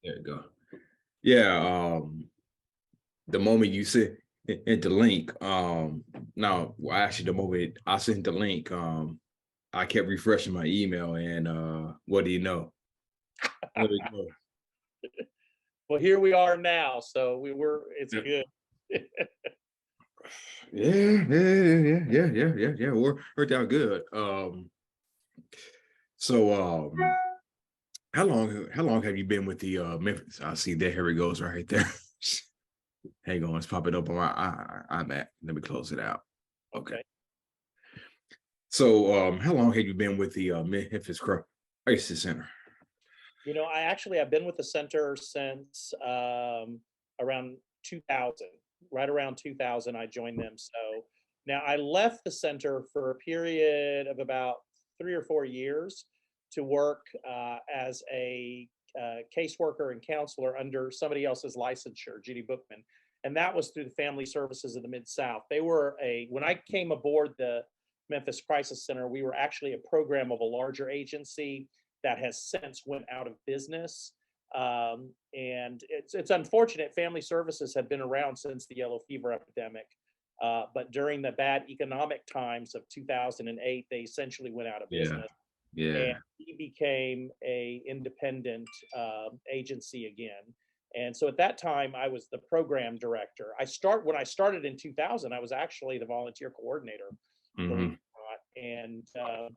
There you go. Yeah, the moment you sent the link, no, well, actually, the moment I sent the link, I kept refreshing my email, and what do you know? There we go. Well, here we are now, so it's Yeah, good. yeah. Worked out good. So, how long have you been with the Memphis? I see that. Here it goes right there. Hang on, it's popping up on my iMac. Let me close it out. Okay. Okay. So, how long have you been with the Memphis Crisis Center? I've been with the center since around 2000. Right around 2000, I joined them. So now I left the center for a period of about 3 or 4 years to work as a caseworker and counselor under somebody else's licensure, Judy Bookman, and that was through the Family Services of the Mid South. They were when I came aboard the Memphis Crisis Center, we were actually a program of a larger agency that has since went out of business. And it's unfortunate. Family Services had been around since the yellow fever epidemic, but during the bad economic times of 2008, they essentially went out of Yeah, business, and yeah. he became a independent agency again. And so at that time, I was the program director. When I started in 2000, I was actually the volunteer coordinator, believe Hmm. it or not.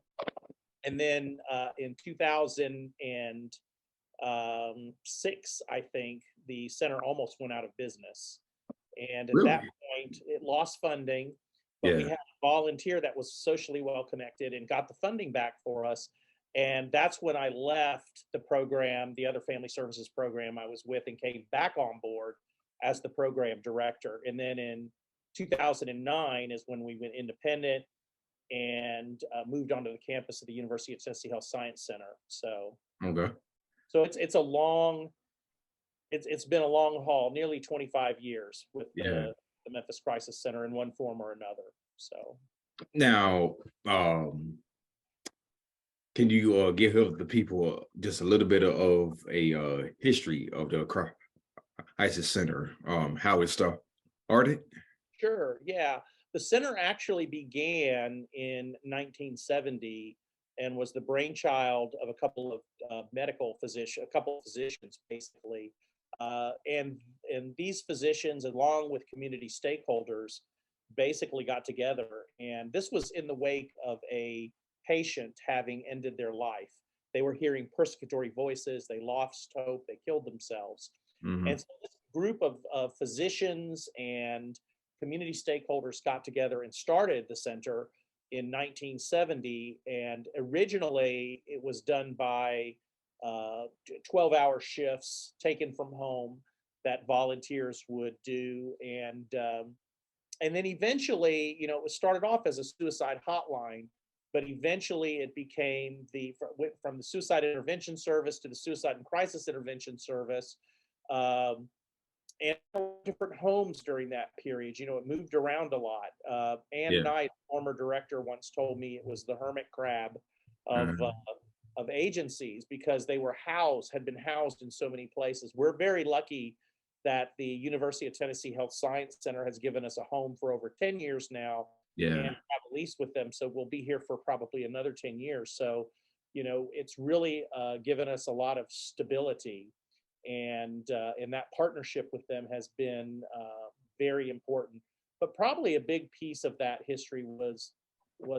And then in 2006, I think the center almost went out of business. And at that Really? point, it lost funding, but we Yeah. had a volunteer that was socially well connected and got the funding back for us. And that's when I left the program, the other family services program I was with, and came back on board as the program director. And then in 2009 is when we went independent and moved onto the campus of the University of Tennessee Health Science Center. Okay. So it's been a long haul, nearly 25 years with Yeah. the Memphis Crisis Center in one form or another. So Now, can you give the people just a little bit of a history of the crisis center? How it started? sure, yeah. The center actually began in 1970 and was the brainchild of a couple of a couple of physicians, basically. And these physicians, along with community stakeholders, basically got together. And this was in the wake of a patient having ended their life. They were hearing persecutory voices, they lost hope, they killed themselves. And Hmm. so this group of physicians and community stakeholders got together and started the center in 1970. And originally, it was done by 12-hour shifts taken from home that volunteers would do. And then eventually, it was started off as a suicide hotline, but eventually it became went from the suicide intervention service to the suicide and crisis intervention service. Um, and different homes during that period. It moved around a lot. Ann Yeah. Knight, former director, once told me it was the hermit crab of uh, Uh, of agencies because had been housed in so many places. We're very lucky that the University of Tennessee Health Science Center has given us a home for over 10 years now and yeah. have a lease with them. So we'll be here for probably another 10 years. So, it's really given us a lot of stability, and that partnership with them has been very important. But probably a big piece of that history was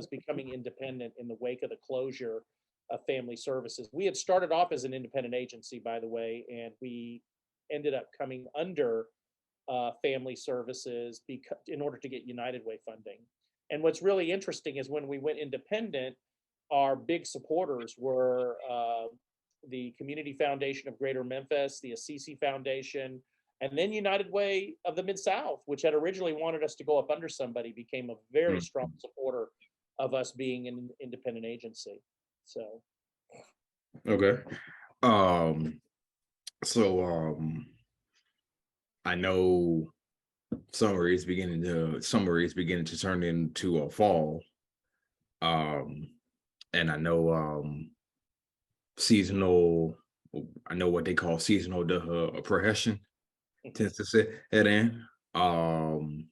becoming independent in the wake of the closure of Family Services. We had started off as an independent agency, by the way, and we ended up coming under Family Services because in order to get United Way funding. And what's really interesting is when we went independent, our big supporters were the Community Foundation of Greater Memphis, the Assisi Foundation, and then United Way of the Mid South, which had originally wanted us to go up under somebody, became a very strong Mhm. supporter of us being an independent agency. So, Okay. Um. So, I know summer is beginning to turn into a fall. Um, and I know seasonal I know what they call seasonal depression Mhm. tends to set head in. Um,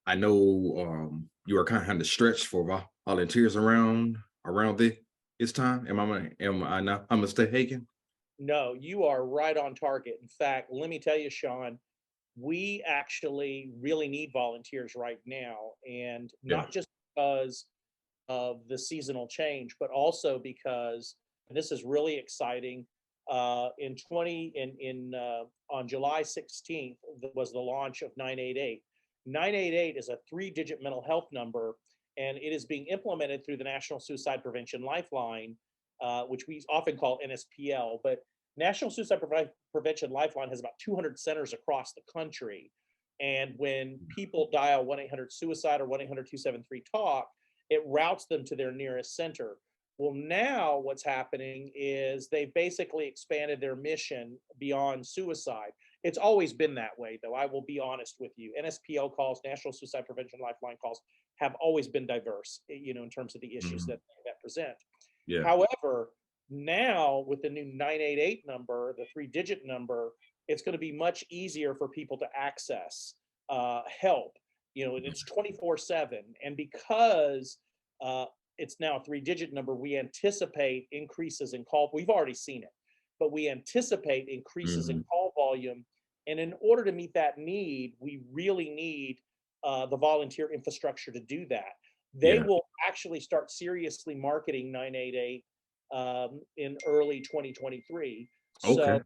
I know you are kind of stretched for volunteers around this time. Am I not? I'm mistaken. No, you are right on target. In fact, let me tell you, Sean, we actually really need volunteers right now, and Yeah. not just because of the seasonal change, but also because, and this is really exciting. In 20 in On July 16th was the launch of 988. 988 is a three-digit mental health number, and it is being implemented through the National Suicide Prevention Lifeline, which we often call NSPL. But National Suicide Prevention Lifeline has about 200 centers across the country. And when people dial 1-800-SUICIDE or 1-800-273-TALK, it routes them to their nearest center. Well, now what's happening is they've basically expanded their mission beyond suicide. It's always been that way, though. I will be honest with you. NSPL calls, National Suicide Prevention Lifeline calls, have always been diverse, in terms of the issues Mhm. that present. Yeah. However, now with the new 988 number, the three-digit number, it's going to be much easier for people to access help. It's 24/7, and because uh, it's now a three-digit number, we anticipate increases in call. We've already seen it, but we anticipate increases in Mhm. call volume. And in order to meet that need, we really need the volunteer infrastructure to do that. They Yeah. will actually start seriously marketing 988 in early 2023. So Okay. Okay.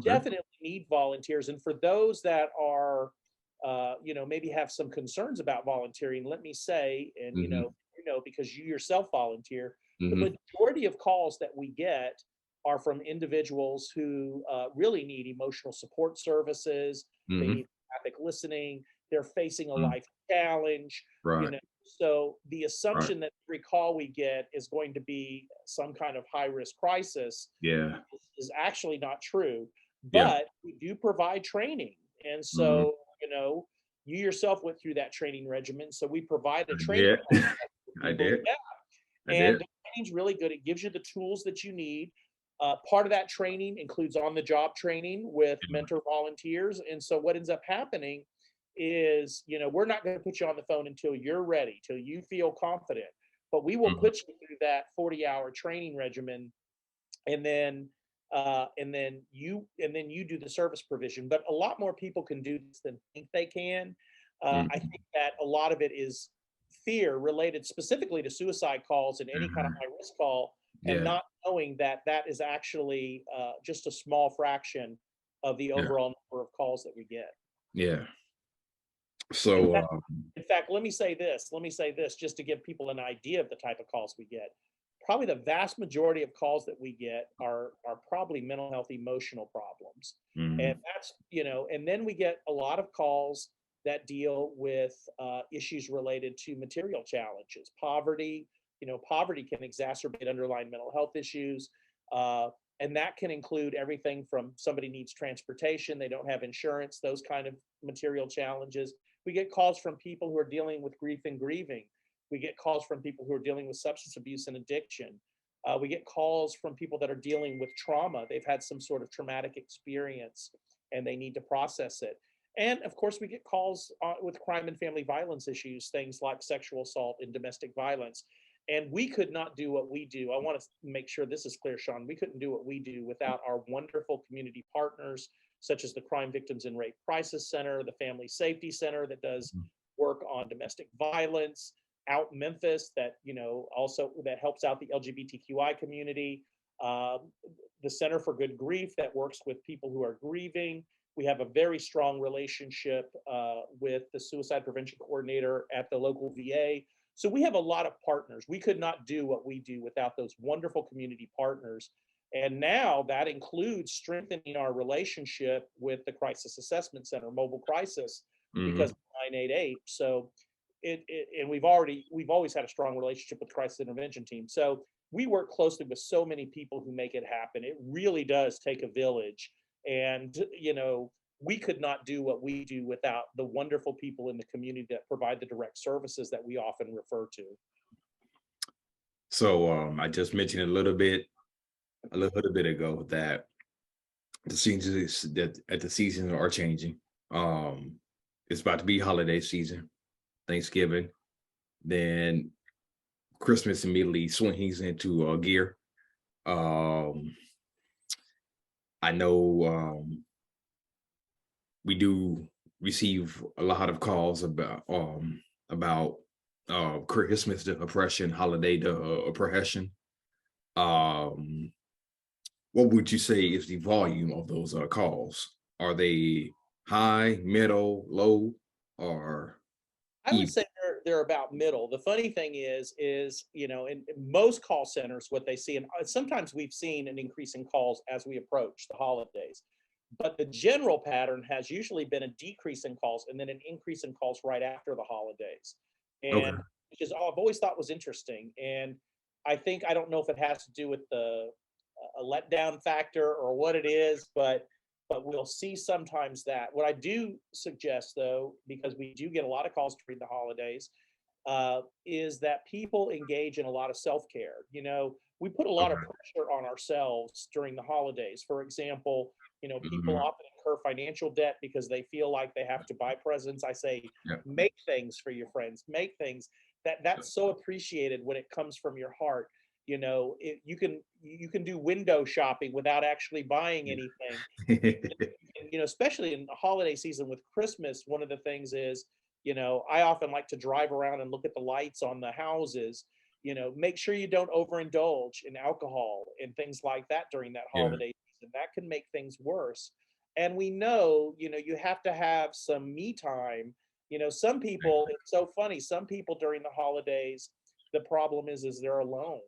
definitely need volunteers. And for those that are, maybe have some concerns about volunteering, let me say, and Hmm. because you yourself volunteer, the Hmm. majority of calls that we get are from individuals who really need emotional support services. They Hmm. need empathic listening. They're facing a Mm. life challenge, you Right. know. So the Right. assumption that every call we get is going to be some kind of high risk crisis Yeah. is actually not true. Yeah. But we do provide training. And Mhm. so, you yourself went through that training regimen. So we provide a I training did. for I people. did. Yeah. I And did. the training's really good. It gives you the tools that you need. Part of that training includes on the job training with Yeah. mentor volunteers. And so what ends up happening is, we're not going to put you on the phone until you're ready, till you feel confident. But we will Mhm. put you through that 40-hour training regimen, and then you do the service provision. But a lot more people can do this than think they can. I Mhm. think that a lot of it is fear related specifically to suicide calls and any kind of Mhm. high risk call, and Yeah. not knowing that that is actually just a small fraction of the Yeah. overall number of calls that we get. Yeah. In So, fact, let me say this just to give people an idea of the type of calls we get. Probably the vast majority of calls that we get are probably mental health, emotional problems. And mhm. and then we get a lot of calls that deal with issues related to material challenges, poverty. Poverty can exacerbate underlying mental health issues. Uh, and that can include everything from somebody needs transportation, they don't have insurance, those kind of material challenges. We get calls from people who are dealing with grief and grieving. We get calls from people who are dealing with substance abuse and addiction. We get calls from people that are dealing with trauma. They've had some sort of traumatic experience and they need to process it. And of course, we get calls with crime and family violence issues, things like sexual assault and domestic violence. And we could not do what we do. I want to make sure this is clear, Sean. We couldn't do what we do without our wonderful community partners, such as the Crime Victims and Rape Crisis Center, the Family Safety Center that does work on domestic violence, out in Memphis that also that helps out the LGBTQI community, um, the Center for Good Grief that works with people who are grieving. We have a very strong relationship with the suicide prevention coordinator at the local VA. So we have a lot of partners. We could not do what we do without those wonderful community partners. And now that includes strengthening our relationship with the Crisis Assessment Center, Mobile Crisis, because Mhm. of 988. So and we've always had a strong relationship with crisis intervention team. So we work closely with so many people who make it happen. It really does take a village, and we could not do what we do without the wonderful people in the community that provide the direct services that we often refer to. So, I just mentioned a little bit. a little bit ago that the seasons are changing. It's about to be holiday season, Thanksgiving, then Christmas immediately swings into gear. Um, I know we do receive a lot of calls about Christmas depression, holiday depression. Um, what would you say is the volume of those calls? Are they high, middle, low, or I would even? say they're about middle. The funny thing is in most call centers, what they see, and sometimes we've seen an increase in calls as we approach the holidays, but the general pattern has usually been a decrease in calls and then an increase in calls right after the holidays, Okay. and which is I've always thought was interesting. And I don't know if it has to do with the a letdown factor or what it is, but we'll see sometimes that. What I do suggest, though, because we do get a lot of calls during the holidays, is that people engage in a lot of self care. We put a lot of Okay. pressure on ourselves during the holidays. For example, people Mhm. often incur financial debt because they feel like they have to buy presents. I say, Yeah. make things for your friends, make things that's so appreciated when it comes from your heart. You can do window shopping without actually buying anything. And, especially in the holiday season with Christmas, one of the things is, I often like to drive around and look at the lights on the houses. Make sure you don't overindulge in alcohol and things like that during that Yeah. holiday season. That can make things worse. And we know, you have to have some me time. Some people, it's so funny, some people during the holidays, the problem is they're alone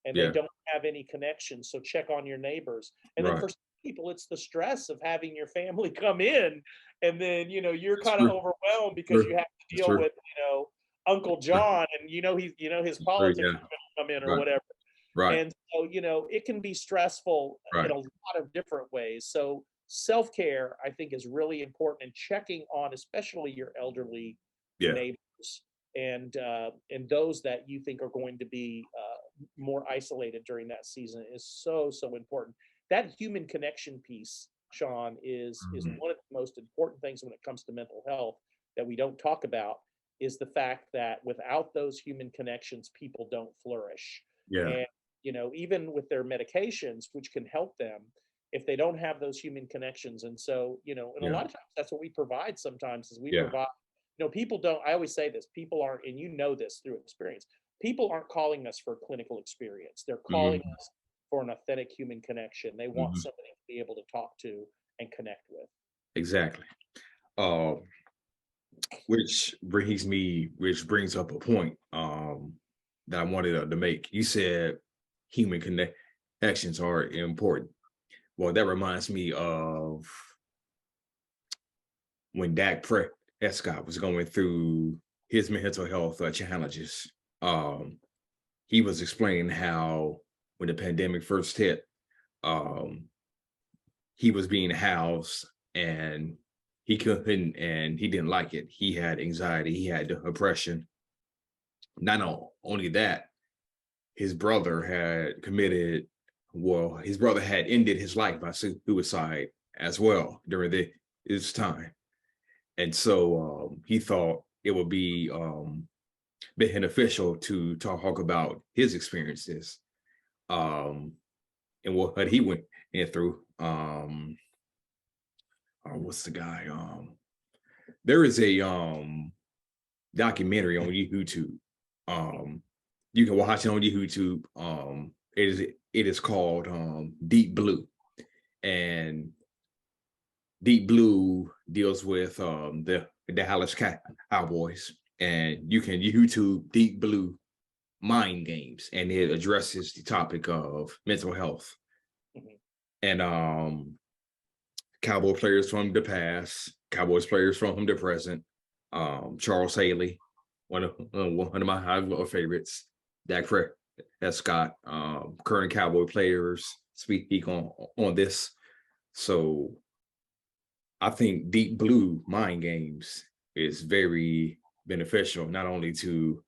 and they Yeah. don't have any connections. So check on your neighbors. And then Right. for people, it's the stress of having your family come in, and then you're It's kind of true. overwhelmed because you True. have to It's deal true. with It's Uncle true. John, and his It's true. politics Yeah. are gonna come in or Right. whatever. Right. And so it can be stressful in Right. a lot of different ways. So self-care, I think, is really important, and checking on especially your elderly Yeah. neighbors and those that you think are going to be more isolated during that season is so important. That human connection piece, Sean, is Mhm. one of the most important things when it comes to mental health that we don't talk about, is the fact that without those human connections, people don't flourish. Yeah. And even with their medications, which can help them, if they don't have those human connections. And so, and a Yeah. lot of times that's what we provide sometimes, is we Yeah. provide, people don't, I always say this, people aren't, and this through experience, people aren't calling us for clinical experience. They're calling Mhm. us for an authentic human connection. They want Mhm. somebody to be able to talk to and connect with. Exactly. Um, which brings up a point that I wanted to make. You said human connections are important. Well, that reminds me of when Prescott was going through his mental health challenges. Um, he was explaining how when the pandemic first hit, um, he was being housed and he couldn't, and he didn't like it. He had anxiety, he had depression. Only that, his brother had his brother had ended his life by suicide as well during this time. And so he thought it would be beneficial to talk about his experiences um, and what he went in through. What's the guy? There is a documentary on YouTube. Um, you can watch it on YouTube. It is called Deep Blue, and Deep Blue deals with the Dallas Cowboys, and you can YouTube Deep Blue mind games, and it addresses the topic of mental health Mhm. and Cowboy players from the past, Cowboys players from the present. Charles Haley, one of my high favorites. Dak Prescott, current Cowboy players speak on this. So I think Deep Blue mind games is very beneficial, not only to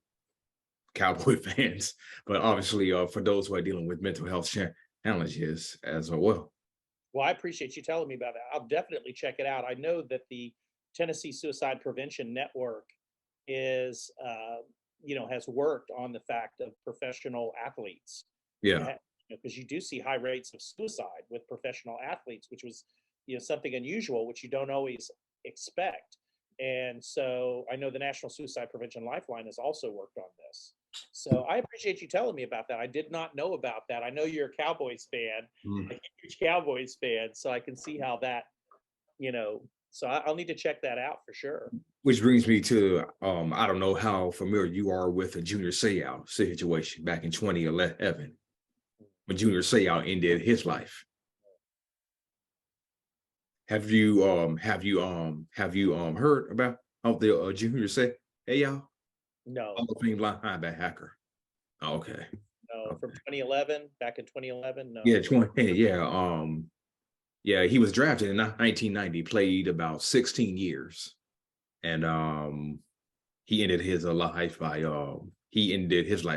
Cowboy fans, but obviously for those who are dealing with mental health challenges as well. Well, I appreciate you telling me about that. I'll definitely check it out. I know that the Tennessee Suicide Prevention Network is, has worked on the fact of professional athletes. Yeah, Because you do see high rates of suicide with professional athletes, which was, something unusual, which you don't always expect. And so I know the National Suicide Prevention Lifeline has also worked on this. So I appreciate you telling me about that. I did not know about that. I know you're a Cowboys fan, mm. a huge Cowboys fan, so I can see how that, so I'll need to check that out for sure. Which brings me to I don't know how familiar you are with the Junior Seau situation back in 2011 when Junior Seau ended his life. Have you heard about the Junior Seau? Hey y'all, No, Hall of Fame linebacker hacker. Okay. no, from Okay. 2011, back in 2011, Yeah, no. 20, yeah. Yeah, he was drafted in 1990, played about 16 years. And he ended his life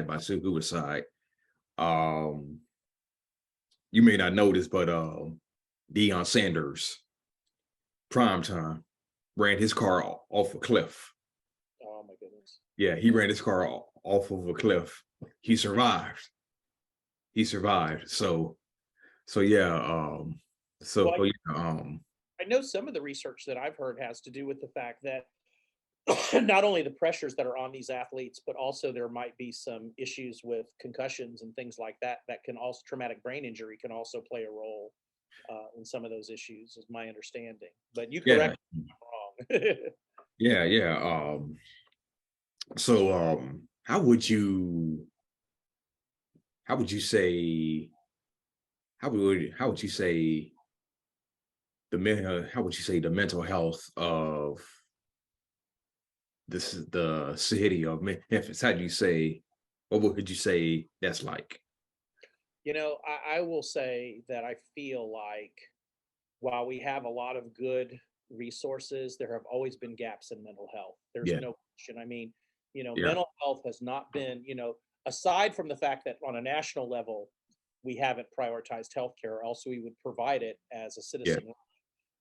by suicide. Um, you may not know this, but Deion Sanders, prime time, ran his car off a cliff. Oh my goodness. Yeah, he ran his car off of a cliff. He survived. He survived. So yeah, Well, yeah, I know some of the research that I've heard has to do with the fact that not only the pressures that are on these athletes, but also there might be some issues with concussions and things like that. That can also traumatic brain injury can also play a role in some of those issues, is my understanding. But you yeah, correct me if I'm wrong. yeah. So how would you say how would you say how would you say the mental health of the city of Memphis? How do you say what would you say that's like? I will say that I feel like while we have a lot of good resources, there have always been gaps in mental health. There's Yeah, no question. I mean, yeah, mental health has not been, aside from the fact that on a national level, we haven't prioritized healthcare, or else we would provide it as a yeah, citizen,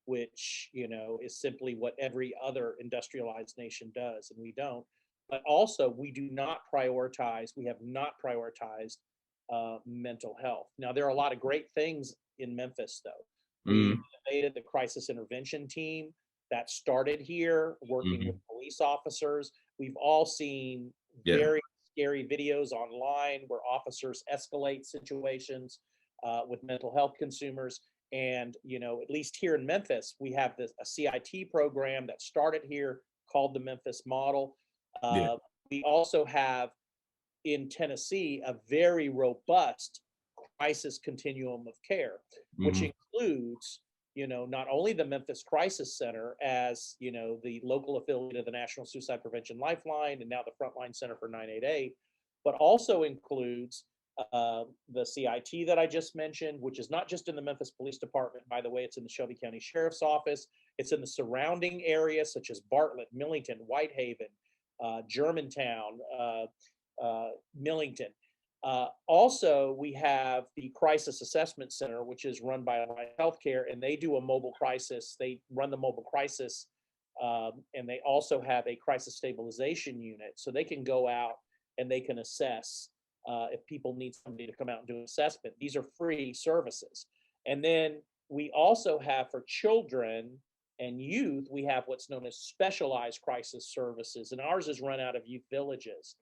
which, is simply what every other industrialized nation does, and we don't. But also, we have not prioritized mental health. Now, there are a lot of great things in Memphis, though. We mm, innovated the crisis intervention team that started here, working with mhm, police officers. We've all seen yeah, very scary videos online where officers escalate situations with mental health consumers. And at least here in Memphis, we have a CIT program that started here called the Memphis Model. yeah, Uh, we also have in Tennessee a very robust crisis continuum of care, which mhm, includes, not only the Memphis Crisis Center as, the local affiliate of the National Suicide Prevention Lifeline and now the Frontline Center for 988, but also includes the CIT that I just mentioned, which is not just in the Memphis Police Department, by the way, it's in the Shelby County Sheriff's Office. It's in the surrounding areas such as Bartlett, Millington, Whitehaven, Germantown, Millington. Also, we have the Crisis Assessment Center, which is run by Alliance Healthcare, and they do a mobile crisis. They run the mobile crisis, and they also have a crisis stabilization unit, so they can go out and they can assess if people need somebody to come out and do an assessment. These are free services. And then we also have for children and youth, we have what's known as specialized crisis services, and ours is run out of youth villages,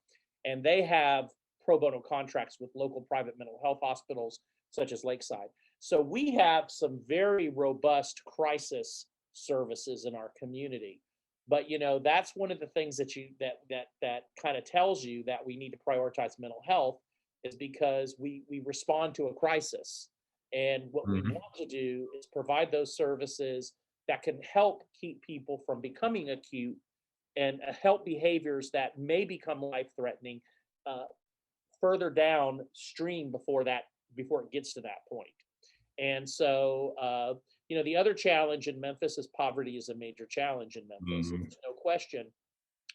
and they have pro bono contracts with local private mental health hospitals such as Lakeside. So we have some very robust crisis services in our community. But that's one of the things that kind of tells you that we need to prioritize mental health, is because we respond to a crisis. And what we mhm, want to do is provide those services that can help keep people from becoming acute and help behaviors that may become life threatening uh, further downstream before it gets to that point. And so, the other challenge in Memphis is poverty is a major challenge in Memphis. mhm, There's no question.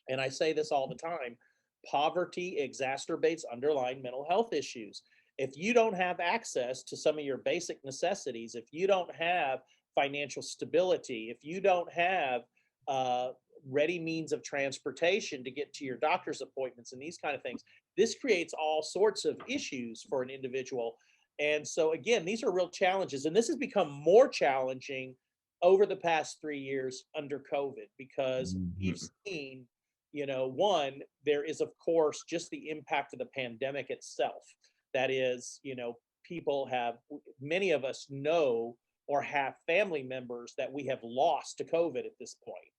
And I say this all the time: poverty exacerbates underlying mental health issues. If you don't have access to some of your basic necessities, if you don't have financial stability, if you don't have uh, ready means of transportation to get to your doctor's appointments and these kind of things, this creates all sorts of issues for an individual. And so, again, these are real challenges. And this has become more challenging over the past 3 years under COVID because we've Mhm. seen, one, there is, of course, just the impact of the pandemic itself. That is, people have, many of us know or have family members that we have lost to COVID at this point.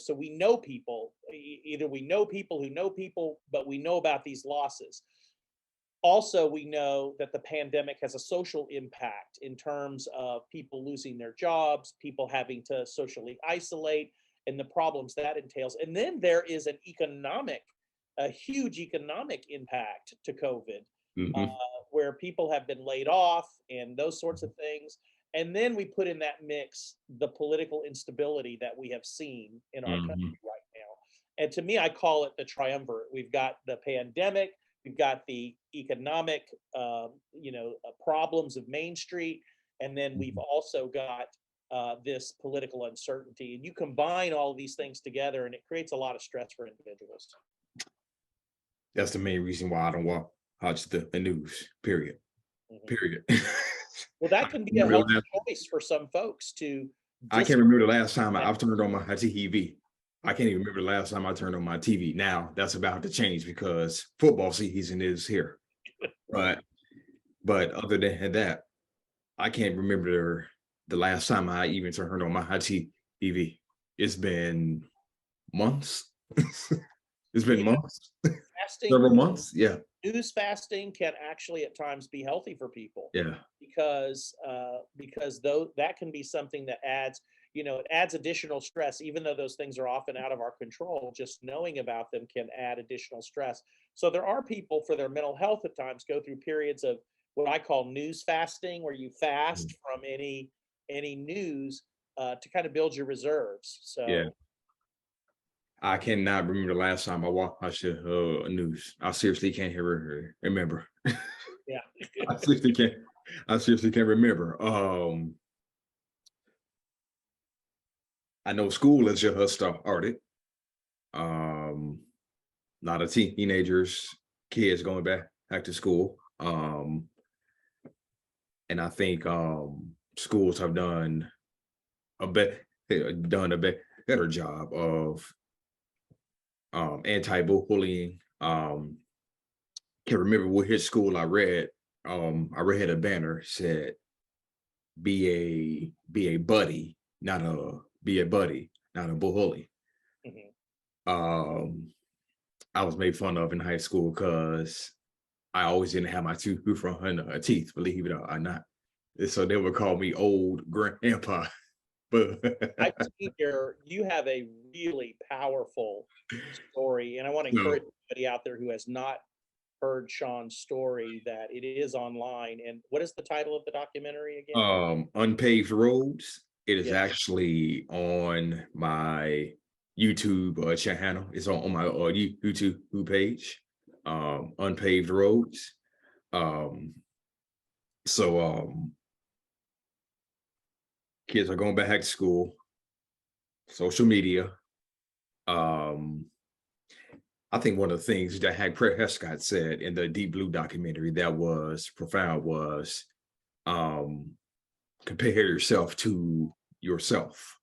So we know people, either we know people who know people, but we know about these losses. Also, we know that the pandemic has a social impact in terms of people losing their jobs, people having to socially isolate, and the problems that entails. And then there is a huge economic impact to COVID, uh, Mhm. where people have been laid off and those sorts of things. And then we put in that mix the political instability that we have seen in our Mhm. country right now. And to me, I call it the triumvirate. We've got the pandemic, we've got the economic, problems of Main Street, and then we've Mhm. also got this political uncertainty. And you combine all of these things together, and it creates a lot of stress for individuals. That's the main reason why I don't watch the news. Period. Mhm. Period. Well, I that can't can be a remember the healthy last, choice for some folks to I just can't remember the last time I've turned on my TV. I can't even remember the last time I turned on my TV. Now that's about to change because football season is here. right. But other than that, I can't remember the last time I even turned on my TV. It's been months. It's been You know, months, fasting several months. Yeah, news fasting can actually at times be healthy for people yeah. because though that can be something that adds, it adds additional stress, even though those things are often out of our control. Just knowing about them can add additional stress. So there are people for their mental health at times go through periods of what I call news fasting, where you Mm. fast from any news to kind of build your reserves. Yeah. So I cannot remember the last time I watched the news. I seriously can't remember. yeah. I seriously can't. I seriously can't remember. I know school has just started. Um, a lot of teenagers, kids going back to school. And I think schools have a bet done a better job of anti-bullying. Can't remember what his school I read. I read a banner said be a buddy, not a be a buddy, not a bully. Mhm. Um, I was made fun of in high school because I always didn't have my two front teeth, believe it or not. And so they would call me old grandpa. But I've seen you have a really powerful story, and I want to encourage so anybody out there who has not heard Sean's story that it is online. And what is the title of the documentary again? unpaved roads. It is Yeah. actually on my YouTube channel. It's on my YouTube page. Unpaved roads. Um, so kids are going back to school, social media. Um, I think one of the things that Hank Prescott said in the Deep Blue documentary that was profound was um, compare yourself to yourself.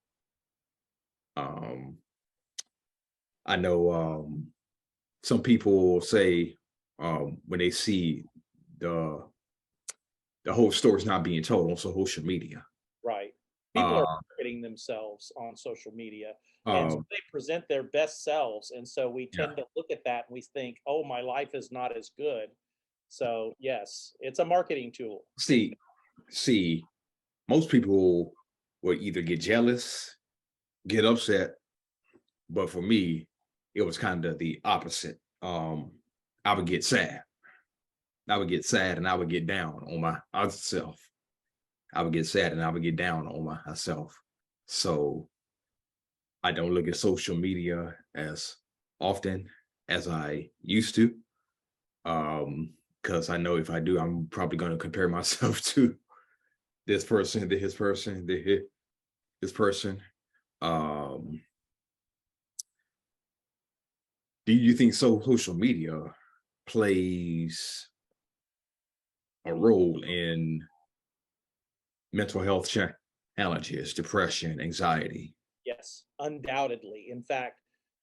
Um, I know some people say when they see the the whole story's not being told on social media. Right. People are Uh, marketing themselves on social media, and so um, they present their best selves. And so we yeah. tend to look at that and we think, oh, my life is not as good. So, yes, it's a marketing tool. See, most people will either get jealous, get upset, but for me, it was kind of the opposite. I would get sad. I would get sad and I would get down on myself. I would get sad and I would get down on myself. So I don't look at social media as often as I used to. Um, because I know if I do, I'm probably going to compare myself to this person, to his person, his person. Um, do you think social media plays a role in mental health challenges, depression, anxiety? Yes, undoubtedly. In fact,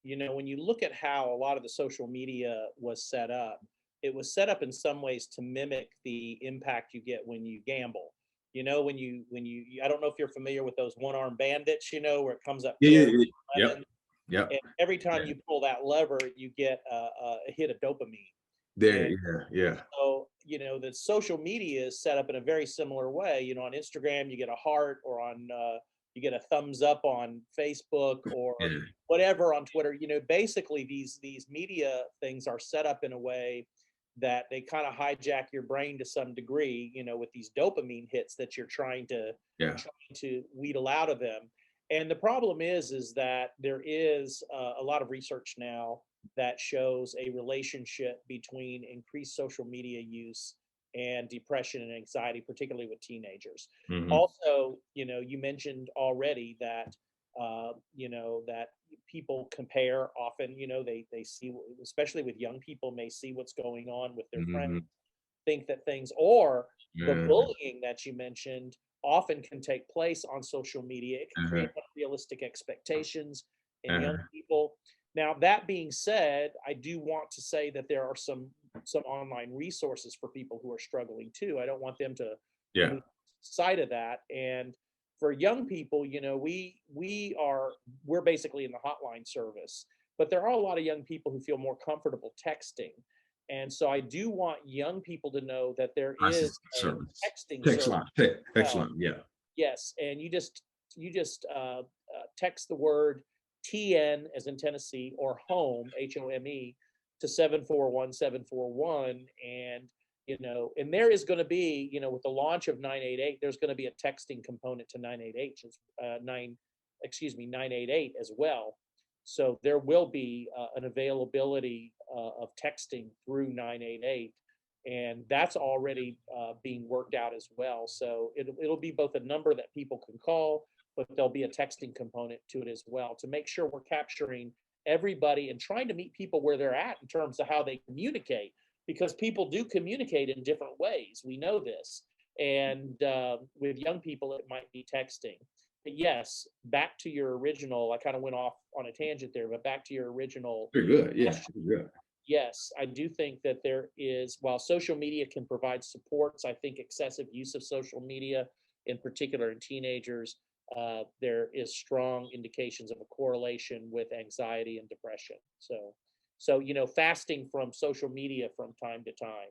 when you look at how a lot of the social media was set up, it was set up in some ways to mimic the impact you get when you gamble. I don't know if you're familiar with those one-armed bandits, where it comes up Yeah, 10, yeah, yeah. Yep, 11, yep. and every time Yeah. you pull that lever, you get a hit of dopamine. There, And yeah, yeah. so, the social media is set up in a very similar way. On Instagram, you get a heart, or you get a thumbs up on Facebook, or Yeah. whatever on Twitter. Basically these media things are set up in a way that they kind of hijack your brain to some degree. With these dopamine hits that you're Yeah. trying to wheedle out of them. And the problem is that there is a lot of research now that shows a relationship between increased social media use and depression and anxiety, particularly with teenagers. Mhm. Also, you mentioned already that that people compare often. They see, especially with young people, may see what's going on with their friends, Mhm. think that things, or the Mhm. bullying that you mentioned often can take place on social media. It can create Uh-huh. unrealistic expectations in young Uh-huh. people. Now, that being said, I do want to say that there are some online resources for people who are struggling too. I don't want them to Yeah. lose sight of that. And for young people, we're basically in the hotline service, but there are a lot of young people who feel more comfortable texting. And so I do want young people to know that there is Crisis a service. texting Text service. line. Text Well, line. Yeah. yes, and you just text the word TN, as in Tennessee, or home, HOME, to 741-741. And there is going to be, with the launch of 988, there's going to be a texting component to 988, 988 as well. So there will be an availability of texting through 988, and that's already being worked out as well. So it'll be both a number that people can call, but there'll be a texting component to it as well, to make sure we're capturing everybody and trying to meet people where they're at in terms of how they communicate, because people do communicate in different ways. We know this. And with young people, it might be texting. But yes, back to your original, I kind of went off on a tangent there, but back to your original Pretty good. Yeah. question. Pretty good. Yes, I do think that there is, while social media can provide supports, I think excessive use of social media, in particular in teenagers, there is strong indications of a correlation with anxiety and depression. So fasting from social media from time to time,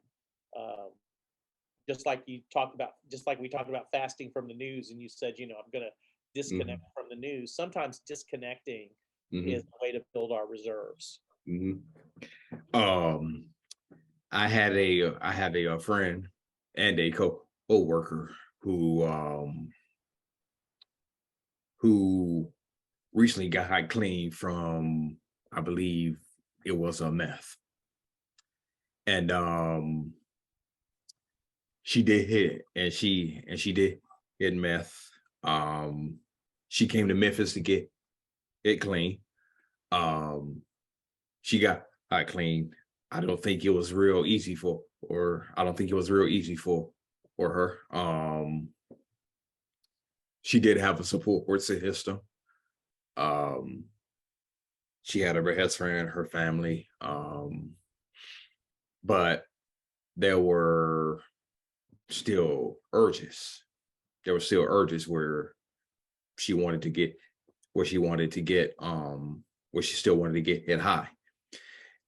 um, just like we talked about fasting from the news, and you said, I'm going to disconnect Mhm. from the news. Sometimes disconnecting is Mhm. a way to build our reserves. Mhm. Um, I had a friend and a co-worker who recently got clean from, I believe it was a meth. And she did hit, and she did hit meth. Um, she came to Memphis to get it clean. Um, she got clean. I don't think it was real easy for, or I don't think it was real easy for her. She did have a support system. Um, she had her best friend, her family, but there were still urges. There were still urges she wanted to get where she wanted to get where she still wanted to get high.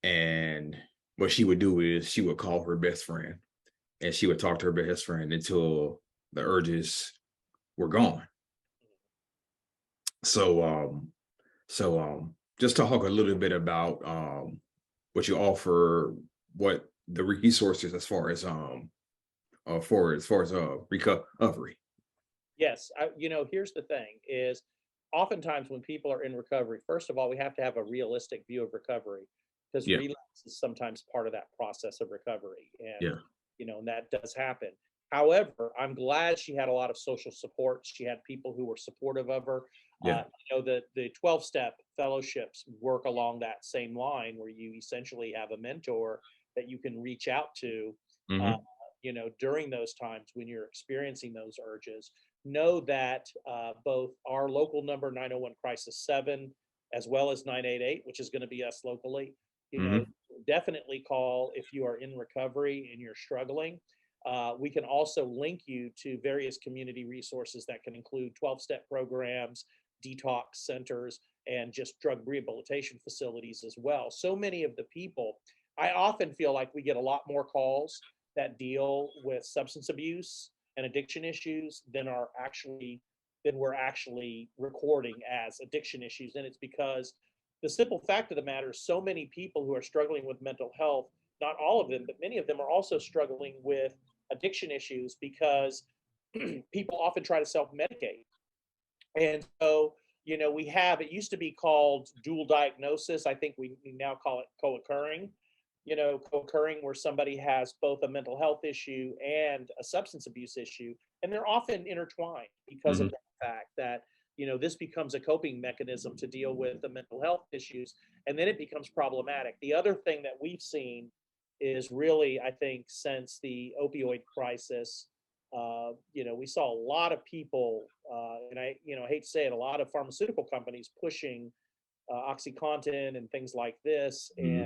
And what she would do is she would call her best friend, and she would talk to her best friend until the urges were gone. So just talk a little bit about what you offer, what the resources as far as recovery. Yes, here's the thing is, oftentimes when people are in recovery, first of all, we have to have a realistic view of recovery, because Yeah. relapse is sometimes part of that process of recovery. And Yeah. and that does happen. However, I'm glad she had a lot of social support. She had people who were supportive of her. Yeah. The 12-step fellowships work along that same line where you essentially have a mentor that you can reach out to, uh, Hmm. during those times when you're experiencing those urges. Know that both our local number 901 Crisis 7 as well as 988, which is going to be us locally, Hmm. definitely call if you are in recovery and you're struggling. We can also link you to various community resources that can include 12-step programs, detox centers, and just drug rehabilitation facilities as well. So many of the people, I often feel like we get a lot more calls that deal with substance abuse and addiction issues than we're actually recording as addiction issues. And it's because the simple fact of the matter is so many people who are struggling with mental health, not all of them, but many of them are also struggling with addiction issues because people often try to self-medicate. And so, it used to be called dual diagnosis. I think we now call it co-occurring, co-occurring where somebody has both a mental health issue and a substance abuse issue. And they're often intertwined because of Hmm. the fact that, this becomes a coping mechanism to deal with the mental health issues. And then it becomes problematic. The other thing that we've seen is really, I think, since the opioid crisis, we saw a lot of people, and I hate to say it, a lot of pharmaceutical companies pushing OxyContin and things like this, Hmm.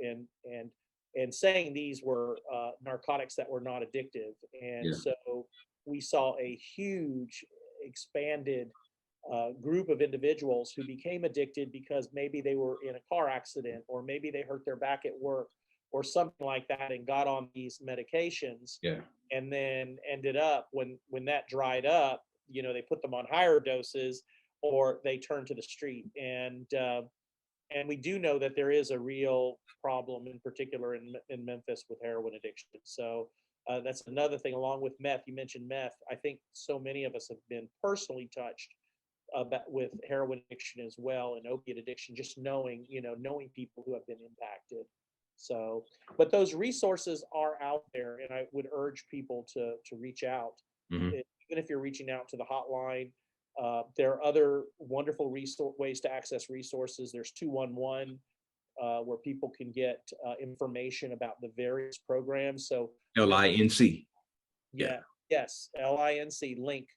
and and and saying these were narcotics that were not addictive, and Yeah. so we saw a huge expanded group of individuals who became addicted because maybe they were in a car accident or maybe they hurt their back at work or something like that and got on these medications Yeah. and then ended up when that dried up, they put them on higher doses or they turned to the street. And we do know that there is a real problem, in particular in Memphis, with heroin addiction. So that's another thing, along with meth. You mentioned meth. I think so many of us have been personally touched about with heroin addiction as well and opiate addiction, just knowing people who have been impacted. So, but those resources are out there, and I would urge people to reach out. Hmm. Even if you're reaching out to the hotline, there are other wonderful ways to access resources. There's 211 where people can get information about the various programs. So, LINC. Yeah. yeah, yes, LINC link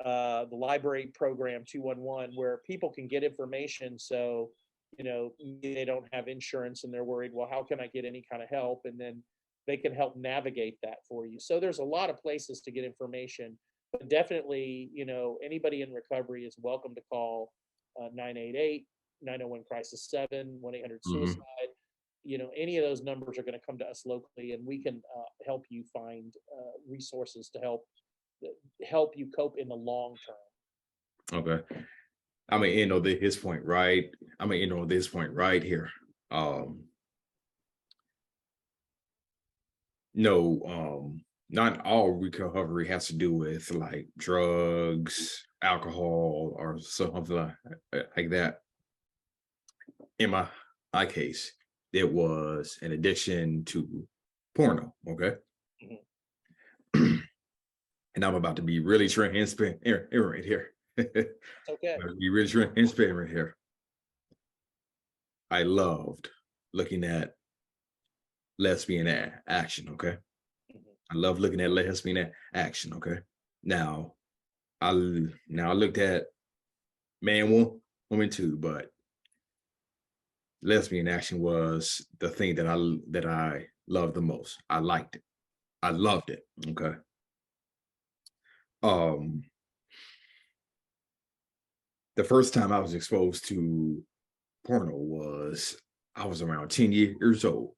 the library program 211 where people can get information. So, maybe they don't have insurance and they're worried, well, how can I get any kind of help? And then they can help navigate that for you. So there's a lot of places to get information, but definitely, anybody in recovery is welcome to call 988, 901 Crisis 7, 1-800 Hmm. Suicide. Any of those numbers are going to come to us locally and we can help you find resources to help you cope in the long term. Okay. I mean, his point, right? I mean, this point right here. Um, no, not all recovery has to do with like drugs, alcohol, or something like that. In my case, it was an addiction to porno. Okay. Mhm. And I'm about to be really transparent right here. It's okay. Be really transparent right here. I loved looking at lesbian action. Okay. Mhm. I love looking at lesbian action. Okay. Now I looked at man, woman too, but lesbian action was the thing that I loved the most. I liked it. I loved it. Okay. Um, the first time I was exposed to porno was I was around 10 years old.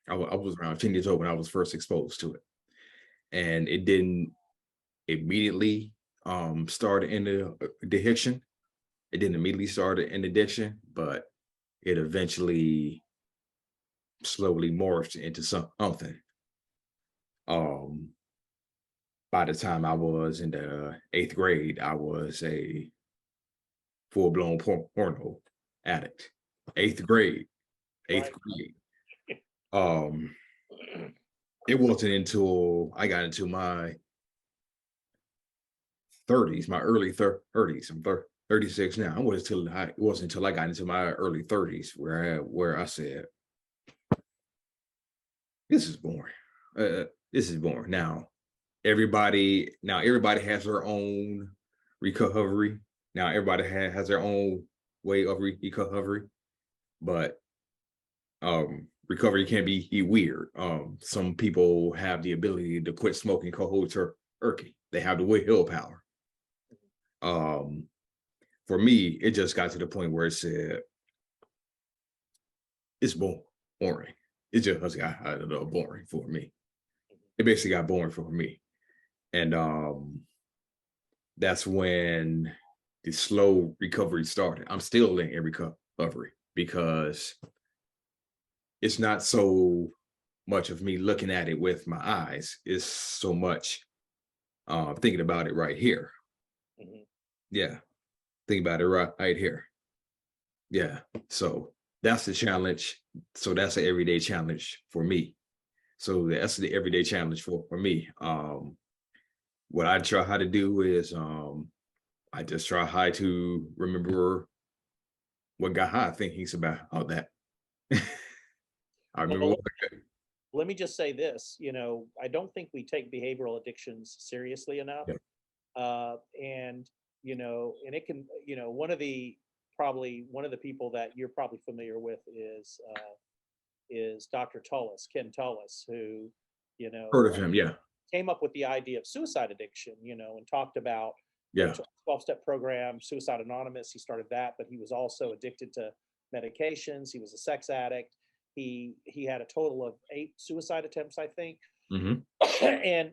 I was around 10 years old when I was first exposed to it. And it didn't immediately start in the addiction. It didn't immediately start an addiction, but it eventually slowly morphed into something. Um, by the time I was in the eighth grade, I was a full blown porno addict. Eighth grade, eighth Right. grade. Um, it wasn't until I got into my 30s, my early 30s. I'm 36 now. It wasn't until I got into my early 30s where I said, this is boring. This is boring. Everybody has their own recovery. Now everybody has their own way of recovery, but recovery can be weird. Some people have the ability to quit smoking cold turkey. They have the willpower. For me, it just got to the point where it said, it's boring. It just got boring for me. It basically got boring for me. And that's when the slow recovery started. I'm still in recovery because it's not so much of me looking at it with my eyes. It's so much thinking about it right here. Mhm. Yeah. Think about it right here. Yeah. So that's the challenge. So that's an everyday challenge for me. So that's the everyday challenge for me. What I try how to do is I just try how to remember what got high thinking's about all that. I remember Well, what let me just say this, I don't think we take behavioral addictions seriously enough. yeah. And, and it can, probably one of the people that you're probably familiar with is Dr. Ken Tullis, who, Heard of him, yeah. came up with the idea of suicide addiction, and talked about the Yeah. 12-step program, Suicide Anonymous. He started that, but he was also addicted to medications. He was a sex addict. He had a total of 8 suicide attempts, I think. Hmm. And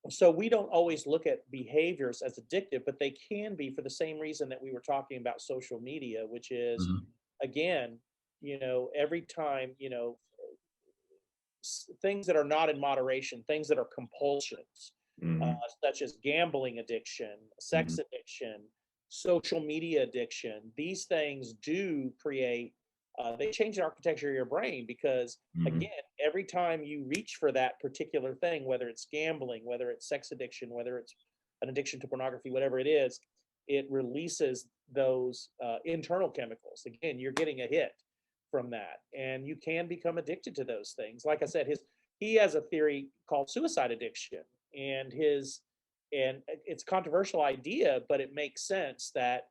so we don't always look at behaviors as addictive, but they can be for the same reason that we were talking about social media, which is, Hmm. again, every time, things that are not in moderation, things that are compulsions, uh, Hmm. such as gambling addiction, sex Hmm. addiction, social media addiction. These things do create, they change the architecture of your brain because, Hmm. again, every time you reach for that particular thing, whether it's gambling, whether it's sex addiction, whether it's an addiction to pornography, whatever it is, it releases those internal chemicals. Again, you're getting a hit from that, and you can become addicted to those things. Like I said, he has a theory called suicide addiction, and it's a controversial idea, but it makes sense that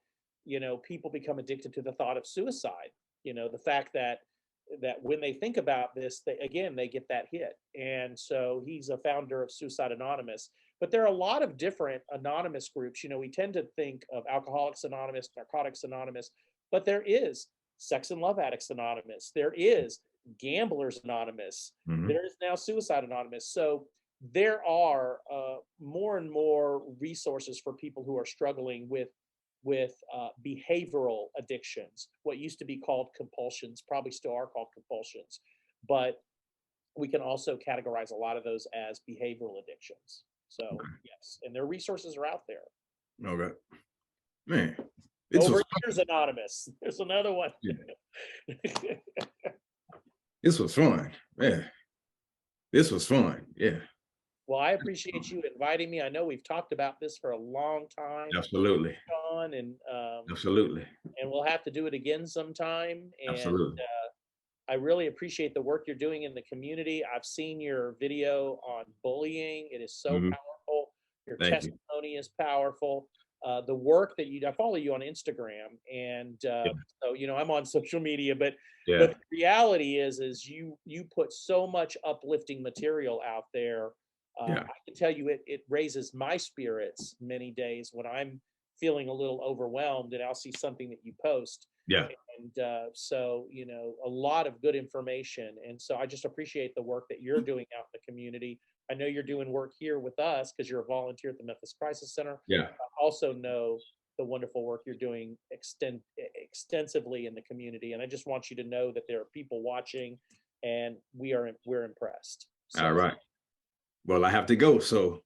people become addicted to the thought of suicide. The fact that when they think about this, they get that hit. And so he's a founder of Suicide Anonymous. But there are a lot of different anonymous groups. We tend to think of Alcoholics Anonymous, Narcotics Anonymous, but there is Sex and Love Addicts Anonymous. There is Gamblers Anonymous. Hmm. There is now Suicide Anonymous. So there are more and more resources for people who are struggling with behavioral addictions. What used to be called compulsions probably still are called compulsions, but we can also categorize a lot of those as behavioral addictions. So yes, and their resources are out there. Okay. Man, this was Overeaters Anonymous. There's another one. yeah, this was fun. Man, this was fun. Yeah. Well, I appreciate you inviting me. I know we've talked about this for a long time, Absolutely. Sean, Absolutely. and we'll have to do it again sometime. And Absolutely. I really appreciate the work you're doing in the community. I've seen your video on bullying. It is so Hmm. powerful. Your Thank you. testimony is powerful. The work that I follow you on Instagram, and Yeah. so I'm on social media, but Yeah. the reality is you put so much uplifting material out there. Yeah. I can tell you it raises my spirits many days when I'm feeling a little overwhelmed, and I'll see something that you post, Yeah. and so a lot of good information. And so I just appreciate the work that you're doing out in the community. I know you're doing work here with us because you're a volunteer at the Memphis Crisis Center. Yeah. I also know the wonderful work you're doing extensively in the community, and I just want you to know that there are people watching, and we're impressed. All So right. Well, I have to go. So